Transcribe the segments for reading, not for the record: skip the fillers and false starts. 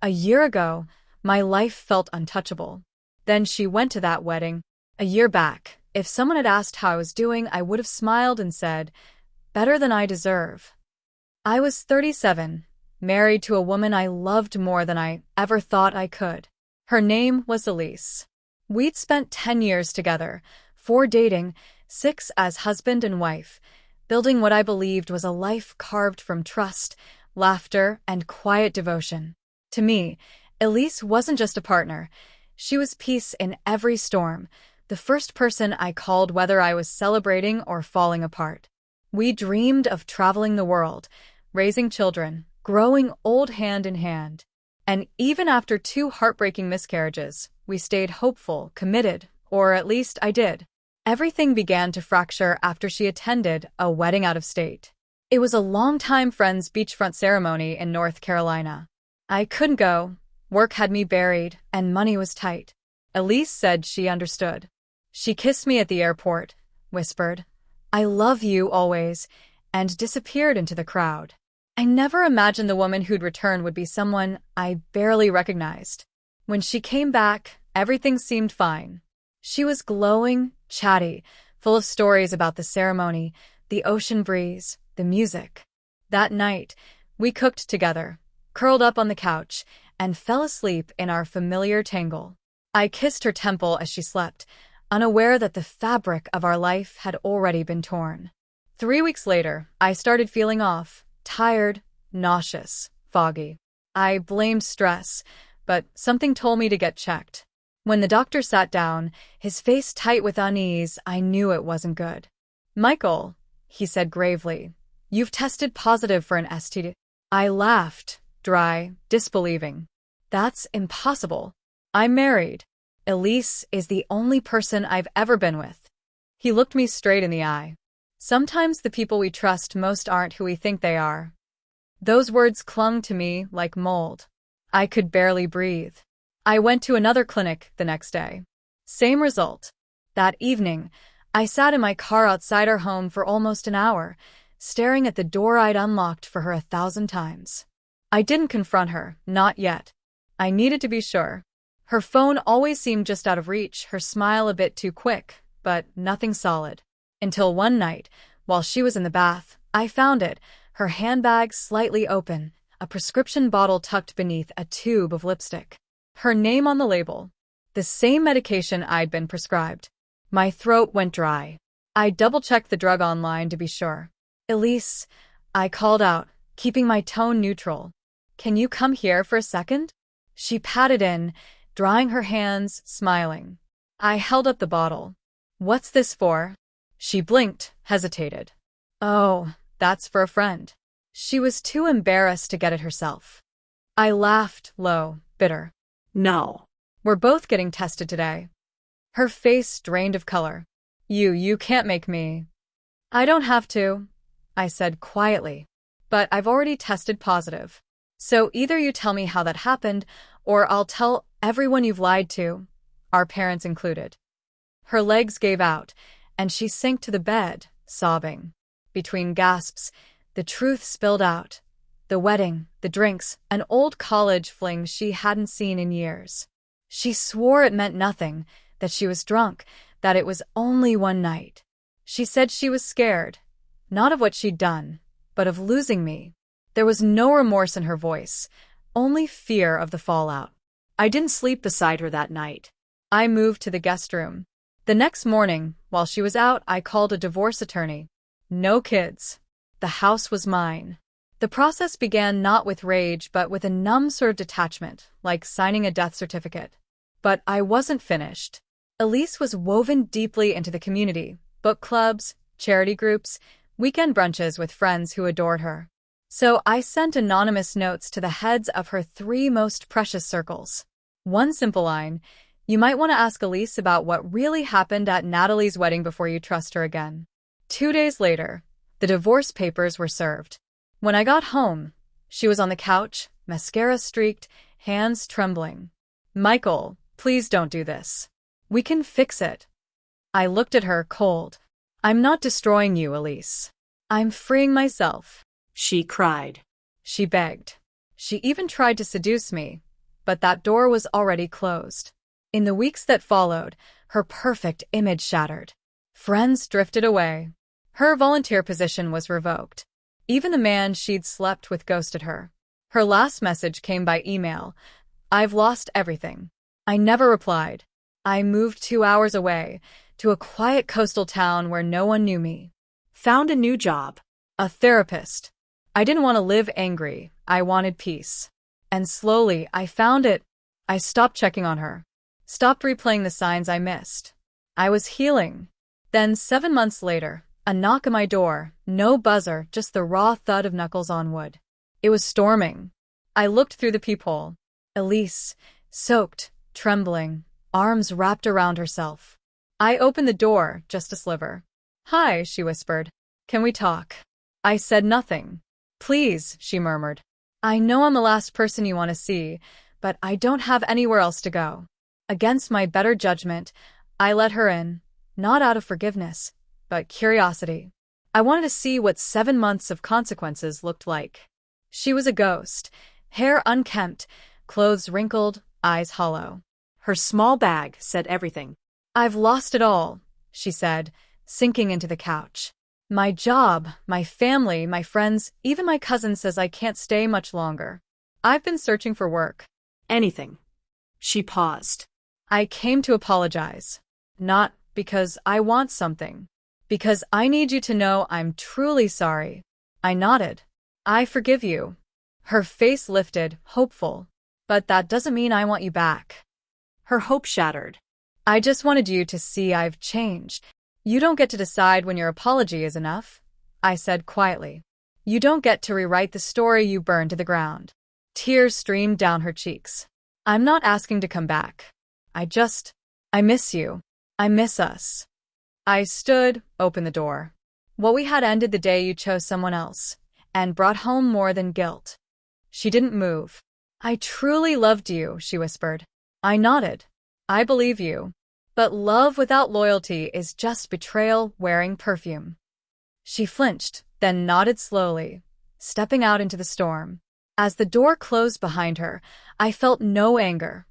A year ago, my life felt untouchable. Then she went to that wedding. A year back, if someone had asked how I was doing, I would have smiled and said, better than I deserve. I was 37, married to a woman I loved more than I ever thought I could. Her name was Elise. We'd spent 10 years together, 4 dating, 6 as husband and wife, building what I believed was a life carved from trust, laughter, and quiet devotion. To me, Elise wasn't just a partner. She was peace in every storm, the first person I called whether I was celebrating or falling apart. We dreamed of traveling the world, raising children, growing old hand in hand. And even after 2 heartbreaking miscarriages, we stayed hopeful, committed, or at least I did. Everything began to fracture after she attended a wedding out of state. It was a longtime friend's beachfront ceremony in North Carolina. I couldn't go. Work had me buried, and money was tight. Elise said she understood. She kissed me at the airport, whispered, "I love you always," and disappeared into the crowd. I never imagined the woman who'd return would be someone I barely recognized. When she came back, everything seemed fine. She was glowing, chatty, full of stories about the ceremony, the ocean breeze, the music. That night, we cooked together, curled up on the couch, and fell asleep in our familiar tangle. I kissed her temple as she slept, unaware that the fabric of our life had already been torn. 3 weeks later, I started feeling off, tired, nauseous, foggy. I blamed stress, but something told me to get checked. When the doctor sat down, his face tight with unease, I knew it wasn't good. "Michael," he said gravely, "you've tested positive for an STD." I laughed, dry, disbelieving. "That's impossible. I'm married. Elise is the only person I've ever been with." He looked me straight in the eye. "Sometimes the people we trust most aren't who we think they are." Those words clung to me like mold. I could barely breathe. I went to another clinic the next day. Same result. That evening, I sat in my car outside our home for almost an hour, staring at the door I'd unlocked for her 1,000 times. I didn't confront her, not yet. I needed to be sure. Her phone always seemed just out of reach, her smile a bit too quick, but nothing solid. Until one night, while she was in the bath, I found it, her handbag slightly open, a prescription bottle tucked beneath a tube of lipstick. Her name on the label. The same medication I'd been prescribed. My throat went dry. I double-checked the drug online to be sure. "Elise," I called out, keeping my tone neutral. "Can you come here for a second?" She patted in, drying her hands, smiling. I held up the bottle. "What's this for?" She blinked, hesitated. "Oh, that's for a friend." She was too embarrassed to get it herself. I laughed, low, bitter. "No. We're both getting tested today." Her face drained of color. You can't make me." "I don't have to," I said quietly. "But I've already tested positive. So either you tell me how that happened, or I'll tell everyone you've lied to, our parents included." Her legs gave out, and she sank to the bed, sobbing. Between gasps, the truth spilled out. The wedding, the drinks, an old college fling she hadn't seen in years. She swore it meant nothing, that she was drunk, that it was only one night. She said she was scared, not of what she'd done, but of losing me. There was no remorse in her voice, only fear of the fallout. I didn't sleep beside her that night. I moved to the guest room. The next morning, while she was out, I called a divorce attorney. No kids. The house was mine. The process began not with rage, but with a numb sort of detachment, like signing a death certificate. But I wasn't finished. Elise was woven deeply into the community, book clubs, charity groups, weekend brunches with friends who adored her. So I sent anonymous notes to the heads of her 3 most precious circles. One simple line: "You might want to ask Elise about what really happened at Natalie's wedding before you trust her again." 2 days later, the divorce papers were served. When I got home, she was on the couch, mascara streaked, hands trembling. "Michael, please don't do this. We can fix it." I looked at her cold. "I'm not destroying you, Elise. I'm freeing myself." She cried. She begged. She even tried to seduce me, but that door was already closed. In the weeks that followed, her perfect image shattered. Friends drifted away. Her volunteer position was revoked. Even the man she'd slept with ghosted her. Her last message came by email. "I've lost everything." I never replied. I moved 2 hours away, to a quiet coastal town where no one knew me. Found a new job. A therapist. I didn't want to live angry. I wanted peace. And slowly, I found it. I stopped checking on her. Stopped replaying the signs I missed. I was healing. Then 7 months later, a knock on my door, no buzzer, just the raw thud of knuckles on wood. It was storming. I looked through the peephole. Elise, soaked, trembling, arms wrapped around herself. I opened the door, just a sliver. "Hi," she whispered. "Can we talk?" I said nothing. "Please," she murmured. "I know I'm the last person you want to see, but I don't have anywhere else to go." Against my better judgment, I let her in, not out of forgiveness, but curiosity. I wanted to see what 7 months of consequences looked like. She was a ghost, hair unkempt, clothes wrinkled, eyes hollow. Her small bag said everything. "I've lost it all," she said, sinking into the couch. "My job, my family, my friends, even my cousin says I can't stay much longer. I've been searching for work." Anything. She paused. I came to apologize. Not because I want something. Because I need you to know I'm truly sorry. I nodded. "I forgive you." Her face lifted, hopeful. "But that doesn't mean I want you back." Her hope shattered. "I just wanted you to see I've changed. You don't get to decide when your apology is enough," I said quietly. "You don't get to rewrite the story you burned to the ground." Tears streamed down her cheeks. "I'm not asking to come back. I miss you. I miss us." I stood, opened the door. "What we had ended the day you chose someone else, and brought home more than guilt." She didn't move. "I truly loved you," she whispered. I nodded. "I believe you. But love without loyalty is just betrayal wearing perfume." She flinched, then nodded slowly, stepping out into the storm. As the door closed behind her, I felt no anger,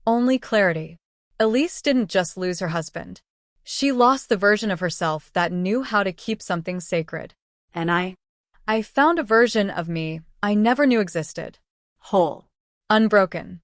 only clarity. Elise didn't just lose her husband. She lost the version of herself that knew how to keep something sacred. And I found a version of me I never knew existed. Whole. Unbroken.